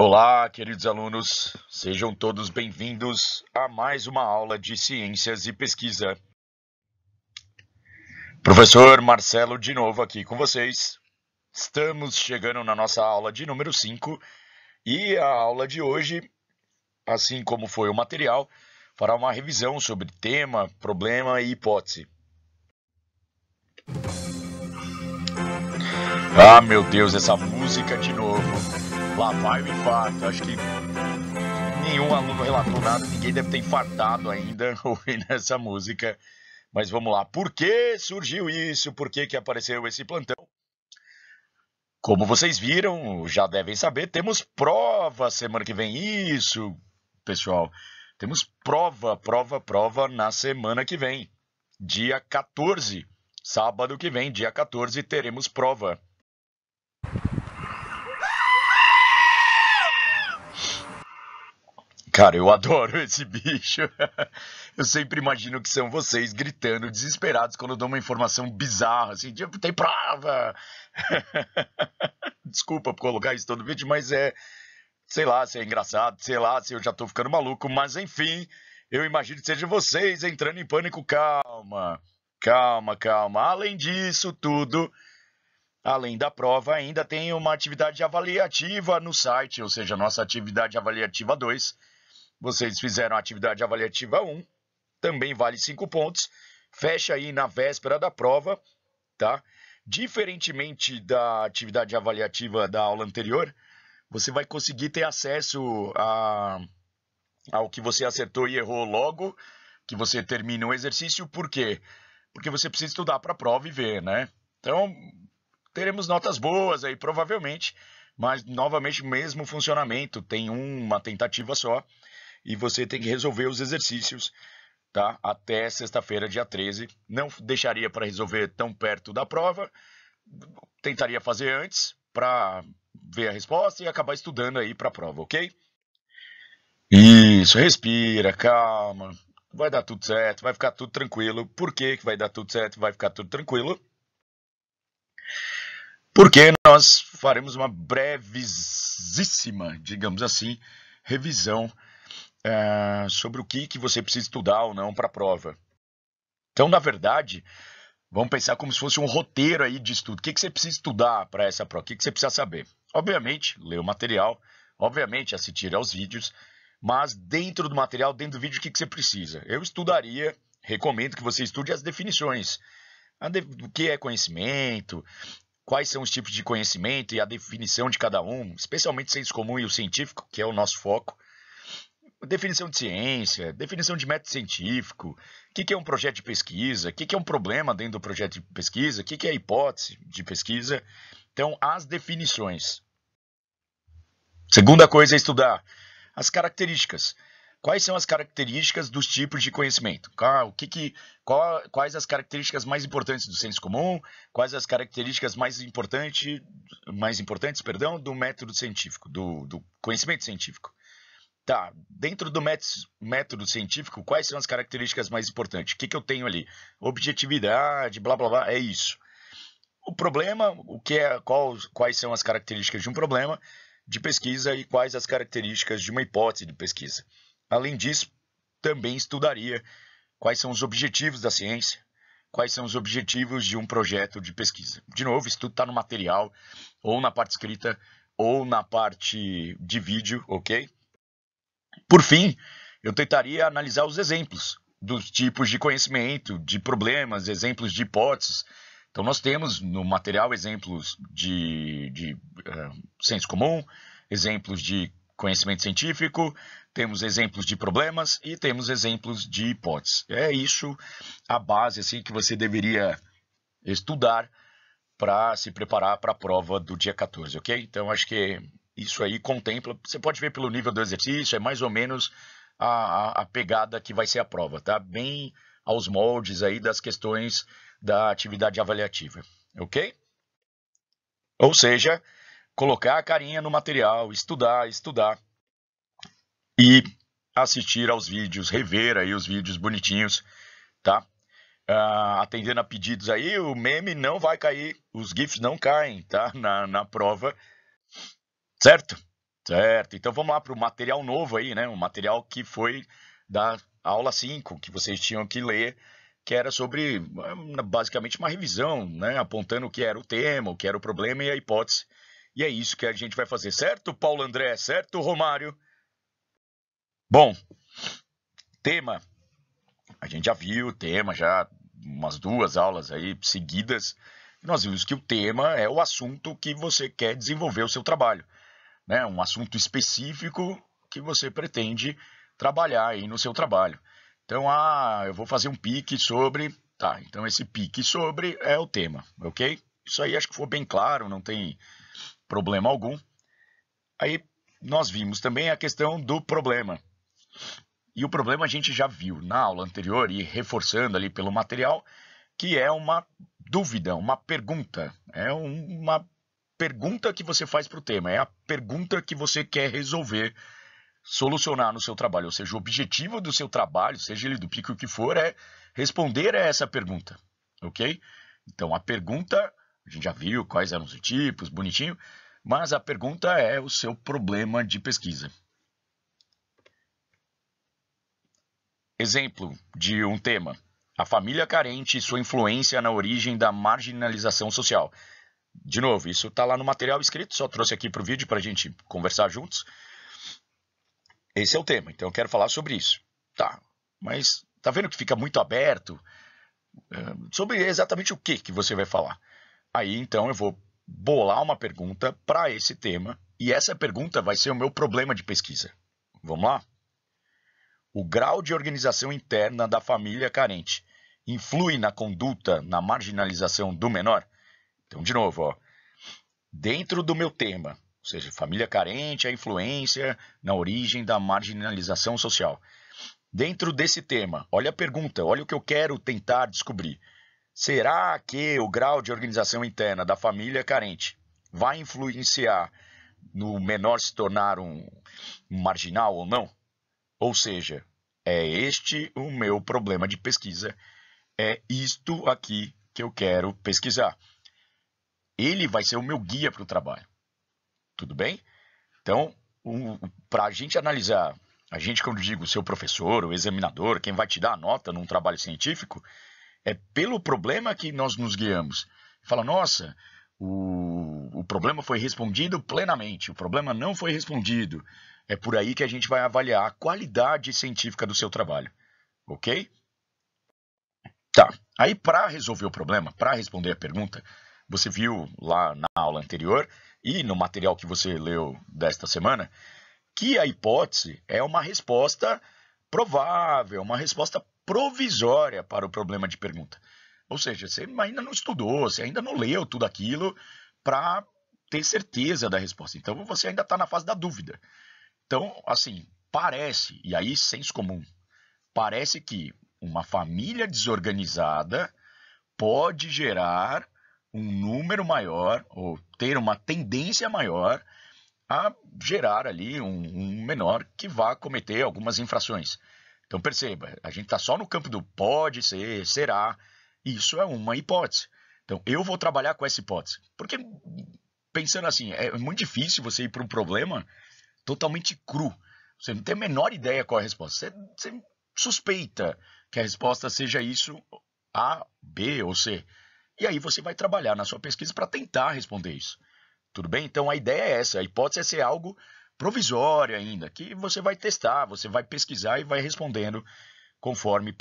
Olá, queridos alunos, sejam todos bem-vindos a mais uma aula de Ciências e Pesquisa. Professor Marcelo de novo aqui com vocês. Estamos chegando na nossa aula de número 5 e a aula de hoje, assim como foi o material, fará uma revisão sobre tema, problema e hipótese. Ah, meu Deus, essa música de novo. Lá vai o infarto. Acho que nenhum aluno relatou nada, ninguém deve ter infartado ainda ouvindo essa música. Mas vamos lá, por que surgiu isso? Por que apareceu esse plantão? Como vocês viram, já devem saber, temos prova semana que vem. Isso, pessoal. Temos prova na semana que vem. Dia 14, sábado que vem, dia 14, teremos prova. Cara, eu adoro esse bicho. Eu sempre imagino que são vocês gritando, desesperados, quando eu dou uma informação bizarra, assim, tipo, tem prova! Desculpa por colocar isso todo vídeo, mas sei lá se é engraçado, sei lá se eu já tô ficando maluco, mas enfim, eu imagino que sejam vocês entrando em pânico. Calma, calma, calma. Além disso tudo, além da prova, ainda tem uma atividade avaliativa no site, ou seja, nossa atividade avaliativa 2. Vocês fizeram a atividade avaliativa 1, também vale 5 pontos. Fecha aí na véspera da prova, tá? Diferentemente da atividade avaliativa da aula anterior, você vai conseguir ter acesso ao que você acertou e errou logo que você termina o exercício. Por quê? Porque você precisa estudar para a prova e ver, né? Então, teremos notas boas aí, provavelmente, mas, novamente, o mesmo funcionamento. Tem uma tentativa só e você tem que resolver os exercícios, tá? Até sexta-feira, dia 13. Não deixaria para resolver tão perto da prova. Tentaria fazer antes para ver a resposta e acabar estudando aí para a prova, ok? Isso, respira, calma. Vai dar tudo certo, vai ficar tudo tranquilo. Por que vai dar tudo certo, vai ficar tudo tranquilo? Porque nós faremos uma brevíssima, digamos assim, revisão sobre o que você precisa estudar ou não para a prova. Então, na verdade, vamos pensar como se fosse um roteiro aí de estudo. O que você precisa estudar para essa prova? O que você precisa saber? Obviamente, ler o material, obviamente, assistir aos vídeos, mas dentro do material, dentro do vídeo, o que você precisa? Eu estudaria, recomendo que você estude as definições. O que é conhecimento, quais são os tipos de conhecimento e a definição de cada um, especialmente o senso comum e o científico, que é o nosso foco. Definição de ciência, definição de método científico, o que é um projeto de pesquisa, o que é um problema dentro do projeto de pesquisa, o que é a hipótese de pesquisa. Então, as definições. Segunda coisa é estudar as características. Quais são as características dos tipos de conhecimento? Quais as características mais importantes do senso comum? Quais as características mais importantes, do método científico, do conhecimento científico? Tá, dentro do método científico, quais são as características mais importantes? O que eu tenho ali? Objetividade, blá blá blá, é isso. O problema, quais são as características de um problema de pesquisa e quais as características de uma hipótese de pesquisa. Além disso, também estudaria quais são os objetivos da ciência, quais são os objetivos de um projeto de pesquisa. De novo, isso tudo está no material, ou na parte escrita, ou na parte de vídeo, ok? Por fim, eu tentaria analisar os exemplos dos tipos de conhecimento, de problemas, exemplos de hipóteses. Então, nós temos no material exemplos de senso comum, exemplos de conhecimento científico, temos exemplos de problemas e temos exemplos de hipóteses. É isso a base assim, que você deveria estudar para se preparar para a prova do dia 14, ok? Então, acho que isso aí contempla, você pode ver pelo nível do exercício, é mais ou menos a pegada que vai ser a prova, tá? Bem aos moldes aí das questões da atividade avaliativa, ok? Ou seja, colocar a carinha no material, estudar e assistir aos vídeos, rever aí os vídeos bonitinhos, tá? Atendendo a pedidos aí, o meme não vai cair, os GIFs não caem, tá? Na prova, certo? Certo, então vamos lá para o material novo aí, né? Um material que foi da aula 5, que vocês tinham que ler, que era sobre basicamente uma revisão, né? Apontando o que era o tema, o que era o problema e a hipótese. E é isso que a gente vai fazer, certo, Paulo André? Certo, Romário? Bom, tema. A gente já viu o tema, já umas 2 aulas aí seguidas. Nós vimos que o tema é o assunto que você quer desenvolver o seu trabalho, né? Um assunto específico que você pretende trabalhar aí no seu trabalho. Então, eu vou fazer um pique sobre... Tá, então esse pique sobre é o tema, ok? Isso aí acho que foi bem claro, não tem problema algum. Aí nós vimos também a questão do problema. E o problema a gente já viu na aula anterior e reforçando ali pelo material, que é uma dúvida, uma pergunta. É uma pergunta que você faz para o tema, é a pergunta que você quer resolver, solucionar no seu trabalho. Ou seja, o objetivo do seu trabalho, seja ele do pico que for, é responder a essa pergunta, ok? Então, a pergunta, a gente já viu quais eram os tipos, bonitinho, mas a pergunta é o seu problema de pesquisa. Exemplo de um tema: a família carente e sua influência na origem da marginalização social. De novo, isso está lá no material escrito, só trouxe aqui para o vídeo para a gente conversar juntos. Esse é o tema, então eu quero falar sobre isso. Tá, mas tá vendo que fica muito aberto? Sobre exatamente o que você vai falar. Aí, então, eu vou bolar uma pergunta para esse tema, e essa pergunta vai ser o meu problema de pesquisa. Vamos lá? O grau de organização interna da família carente influi na conduta, na marginalização do menor? Então, de novo, ó, dentro do meu tema, ou seja, família carente, a influência na origem da marginalização social. Dentro desse tema, olha a pergunta, olha o que eu quero tentar descobrir. Será que o grau de organização interna da família carente vai influenciar no menor se tornar um marginal ou não? Ou seja, é este o meu problema de pesquisa, é isto aqui que eu quero pesquisar. Ele vai ser o meu guia para o trabalho. Tudo bem? Então, para a gente analisar, a gente, quando digo o seu professor, o examinador, quem vai te dar a nota num trabalho científico, é pelo problema que nós nos guiamos. Fala, nossa, o problema foi respondido plenamente, o problema não foi respondido. É por aí que a gente vai avaliar a qualidade científica do seu trabalho, ok? Tá, aí para resolver o problema, para responder a pergunta, você viu lá na aula anterior e no material que você leu desta semana, que a hipótese é uma resposta provável, uma resposta provisória para o problema de pergunta. Ou seja, você ainda não estudou, você ainda não leu tudo aquilo para ter certeza da resposta. Então, você ainda está na fase da dúvida. Então, assim, parece, e aí senso comum, parece que uma família desorganizada pode gerar um número maior, ou ter uma tendência maior a gerar ali um menor que vá cometer algumas infrações. Então perceba, a gente está só no campo do pode ser, será, isso é uma hipótese. Então eu vou trabalhar com essa hipótese, porque pensando assim, é muito difícil você ir para um problema totalmente cru. Você não tem a menor ideia qual é a resposta. Você suspeita que a resposta seja isso, A, B ou C. E aí você vai trabalhar na sua pesquisa para tentar responder isso. Tudo bem? Então a ideia é essa, a hipótese é ser algo provisório ainda, que você vai testar, você vai pesquisar e vai respondendo conforme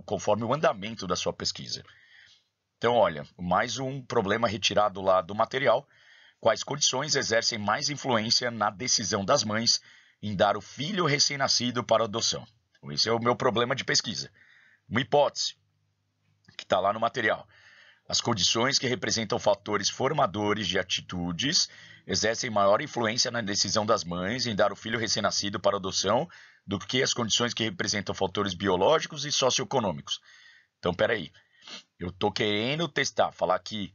conforme o andamento da sua pesquisa. Então, olha, mais um problema retirado lá do material. Quais condições exercem mais influência na decisão das mães em dar o filho recém-nascido para adoção? Então, esse é o meu problema de pesquisa. Uma hipótese que está lá no material. As condições que representam fatores formadores de atitudes exercem maior influência na decisão das mães em dar o filho recém-nascido para adoção do que as condições que representam fatores biológicos e socioeconômicos. Então, peraí, eu estou querendo testar, falar que,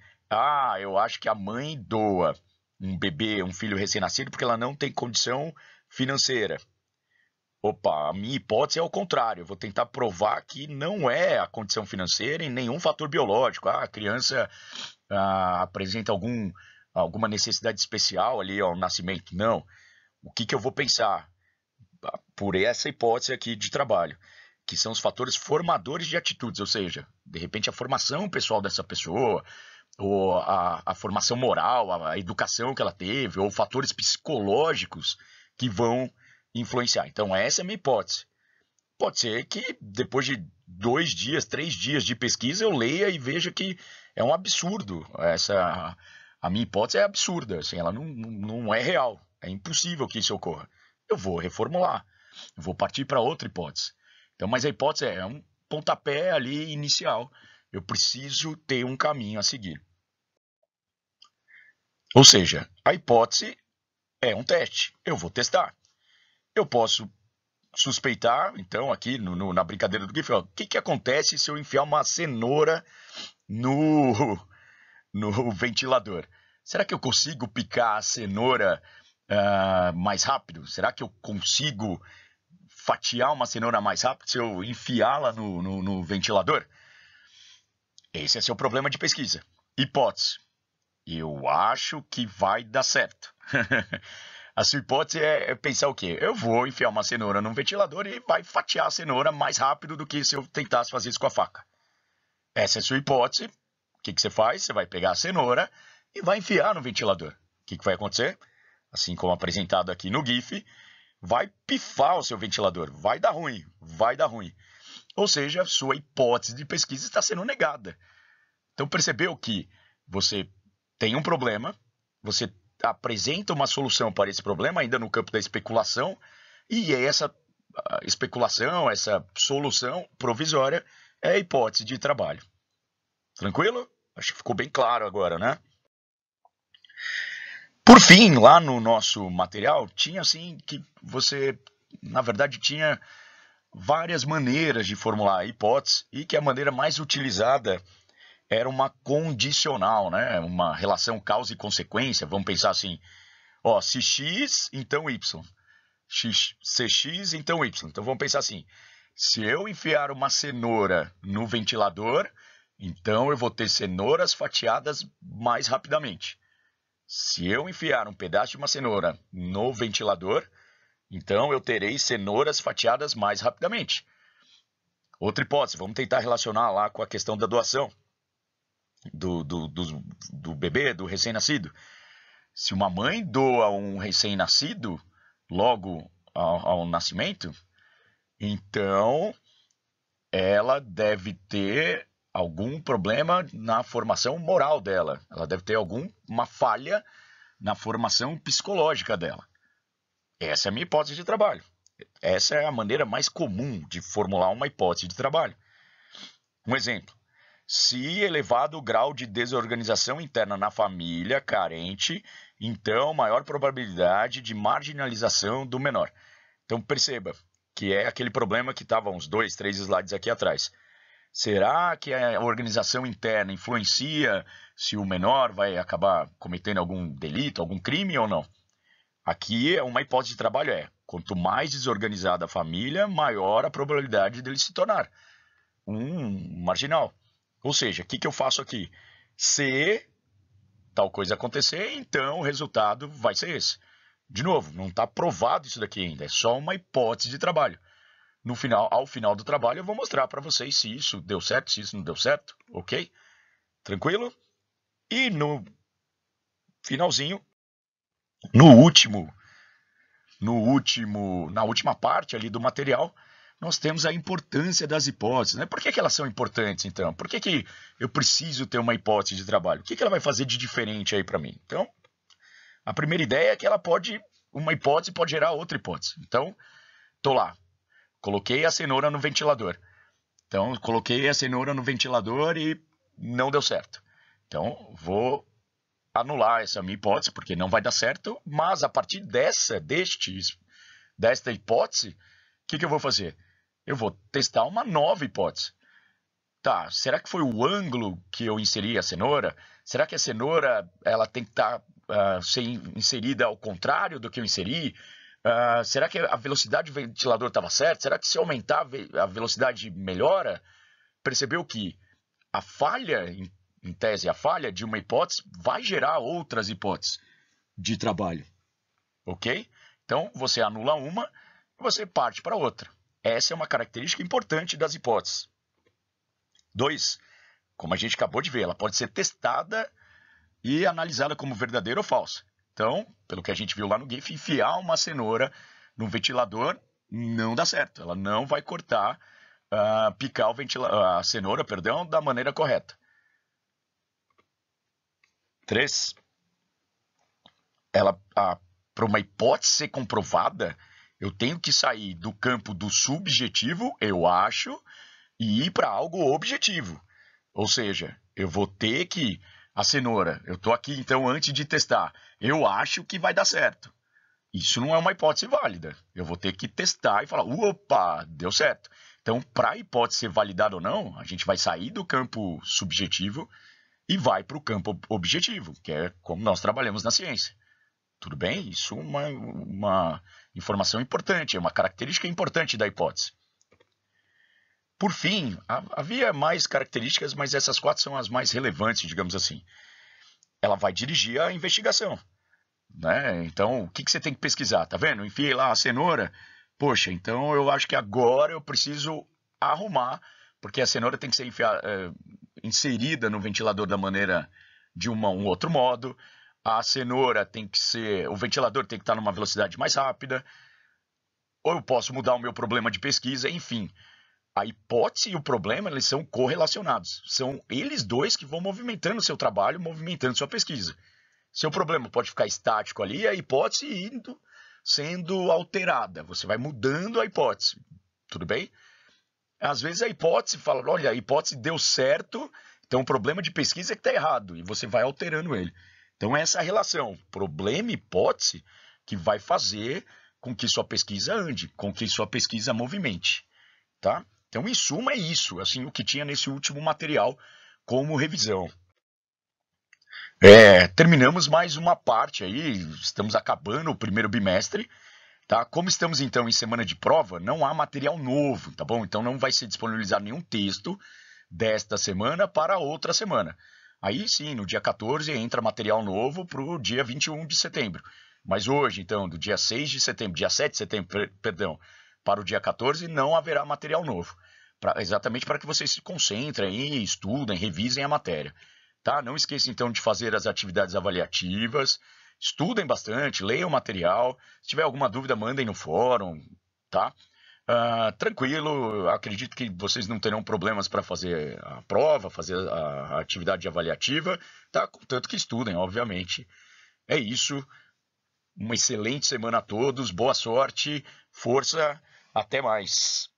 eu acho que a mãe doa um bebê, um filho recém-nascido, porque ela não tem condição financeira. Opa, a minha hipótese é o contrário. Eu vou tentar provar que não é a condição financeira e nenhum fator biológico. A criança apresenta alguma necessidade especial ali ao nascimento. Não. O que eu vou pensar por essa hipótese aqui de trabalho, que são os fatores formadores de atitudes, ou seja, de repente a formação pessoal dessa pessoa, ou a formação moral, a educação que ela teve, ou fatores psicológicos que vão influenciar. Então essa é a minha hipótese. Pode ser que depois de 2 dias, 3 dias de pesquisa eu leia e veja que é um absurdo. A minha hipótese é absurda, assim, ela não é real. É impossível que isso ocorra. Eu vou reformular, eu vou partir para outra hipótese. Então, mas a hipótese é um pontapé ali inicial. Eu preciso ter um caminho a seguir. Ou seja, a hipótese é um teste. Eu vou testar. Eu posso suspeitar, então, aqui na brincadeira do GIF, o que acontece se eu enfiar uma cenoura no ventilador? Será que eu consigo picar a cenoura mais rápido? Será que eu consigo fatiar uma cenoura mais rápido se eu enfiá-la no ventilador? Esse é seu problema de pesquisa. Hipótese. Eu acho que vai dar certo. A sua hipótese é pensar o quê? Eu vou enfiar uma cenoura num ventilador e vai fatiar a cenoura mais rápido do que se eu tentasse fazer isso com a faca. Essa é a sua hipótese. O que você faz? Você vai pegar a cenoura e vai enfiar no ventilador. O que vai acontecer? Assim como apresentado aqui no GIF, vai pifar o seu ventilador. Vai dar ruim, vai dar ruim. Ou seja, sua hipótese de pesquisa está sendo negada. Então percebeu que você tem um problema, você apresenta uma solução para esse problema, ainda no campo da especulação, e essa especulação, essa solução provisória é a hipótese de trabalho. Tranquilo? Acho que ficou bem claro agora, né? Por fim, lá no nosso material, tinha assim que você, na verdade, tinha várias maneiras de formular a hipótese e que a maneira mais utilizada era uma condicional, né? Uma relação causa e consequência. Vamos pensar assim, ó, se x, então y. Se x, então y. Então vamos pensar assim, se eu enfiar uma cenoura no ventilador, então eu vou ter cenouras fatiadas mais rapidamente. Se eu enfiar um pedaço de uma cenoura no ventilador, então eu terei cenouras fatiadas mais rapidamente. Outra hipótese, vamos tentar relacionar lá com a questão da doação do bebê, do recém-nascido. Se uma mãe doa um recém-nascido logo ao nascimento, então ela deve ter algum problema na formação moral dela. Ela deve ter alguma falha na formação psicológica dela. Essa é a minha hipótese de trabalho. Essa é a maneira mais comum de formular uma hipótese de trabalho. Um exemplo. Se elevado o grau de desorganização interna na família carente, então maior probabilidade de marginalização do menor. Então perceba que é aquele problema que estava uns 2, 3 slides aqui atrás. Será que a organização interna influencia se o menor vai acabar cometendo algum delito, algum crime ou não? Aqui uma hipótese de trabalho quanto mais desorganizada a família, maior a probabilidade dele se tornar um marginal. Ou seja, o que eu faço aqui? Se tal coisa acontecer, então o resultado vai ser esse. De novo, não está provado isso daqui ainda, é só uma hipótese de trabalho. Ao final do trabalho, eu vou mostrar para vocês se isso deu certo, se isso não deu certo, ok? Tranquilo? E no finalzinho, na última parte ali do material, nós temos a importância das hipóteses, né? Por que elas são importantes, então? Por que eu preciso ter uma hipótese de trabalho? O que ela vai fazer de diferente aí para mim? Então, a primeira ideia é que uma hipótese pode gerar outra hipótese. Então, estou lá, coloquei a cenoura no ventilador. Então, coloquei a cenoura no ventilador e não deu certo. Então, vou anular essa minha hipótese, porque não vai dar certo, mas a partir desta hipótese, o que eu vou fazer? Eu vou testar uma nova hipótese. Tá, será que foi o ângulo que eu inseri a cenoura? Será que a cenoura ela tem que ser inserida ao contrário do que eu inseri? Será que a velocidade do ventilador estava certa? Será que se aumentar a velocidade melhora? Percebeu que a falha em tese, a falha de uma hipótese vai gerar outras hipóteses de trabalho, ok? Então, você anula uma e você parte para outra. Essa é uma característica importante das hipóteses. 2, como a gente acabou de ver, ela pode ser testada e analisada como verdadeira ou falsa. Então, pelo que a gente viu lá no GIF, enfiar uma cenoura no ventilador não dá certo. Ela não vai cortar, picar a cenoura, da maneira correta. 3, para uma hipótese ser comprovada, eu tenho que sair do campo do subjetivo, eu acho, e ir para algo objetivo. Ou seja, eu vou ter que... A cenoura, eu estou aqui então antes de testar, eu acho que vai dar certo. Isso não é uma hipótese válida. Eu vou ter que testar e falar, opa, deu certo. Então, para a hipótese ser validada ou não, a gente vai sair do campo subjetivo e vai para o campo objetivo, que é como nós trabalhamos na ciência. Tudo bem? Isso é uma informação importante, é uma característica importante da hipótese. Por fim, havia mais características, mas essas 4 são as mais relevantes, digamos assim. Ela vai dirigir a investigação, né? Então, o que você tem que pesquisar? Tá vendo? Enfiei lá a cenoura. Poxa, então eu acho que agora eu preciso arrumar, porque a cenoura tem que ser inserida no ventilador da maneira de um outro modo. A cenoura tem que ser... O ventilador tem que estar numa velocidade mais rápida. Ou eu posso mudar o meu problema de pesquisa, enfim... A hipótese e o problema, eles são correlacionados. São eles dois que vão movimentando o seu trabalho, movimentando sua pesquisa. Seu problema pode ficar estático ali, a hipótese sendo alterada. Você vai mudando a hipótese. Tudo bem? Às vezes a hipótese fala, olha, a hipótese deu certo, então o problema de pesquisa é que está errado, e você vai alterando ele. Então essa relação problema e hipótese que vai fazer com que sua pesquisa ande, com que sua pesquisa movimente. Tá? Então, em suma, é isso, assim, o que tinha nesse último material como revisão. Terminamos mais uma parte aí, estamos acabando o primeiro bimestre, tá? Como estamos, então, em semana de prova, não há material novo, tá bom? Então, não vai ser disponibilizado nenhum texto desta semana para outra semana. Aí, sim, no dia 14 entra material novo para o dia 21 de setembro. Mas hoje, então, do dia 6 de setembro, dia 7 de setembro, perdão, para o dia 14, não haverá material novo. Exatamente para que vocês se concentrem, estudem, revisem a matéria. Tá? Não esqueçam, então, de fazer as atividades avaliativas. Estudem bastante, leiam o material. Se tiver alguma dúvida, mandem no fórum. Tá? Tranquilo, acredito que vocês não terão problemas para fazer a prova, fazer a atividade avaliativa. Tá? Contanto que estudem, obviamente. É isso. Uma excelente semana a todos. Boa sorte. Força. Até mais.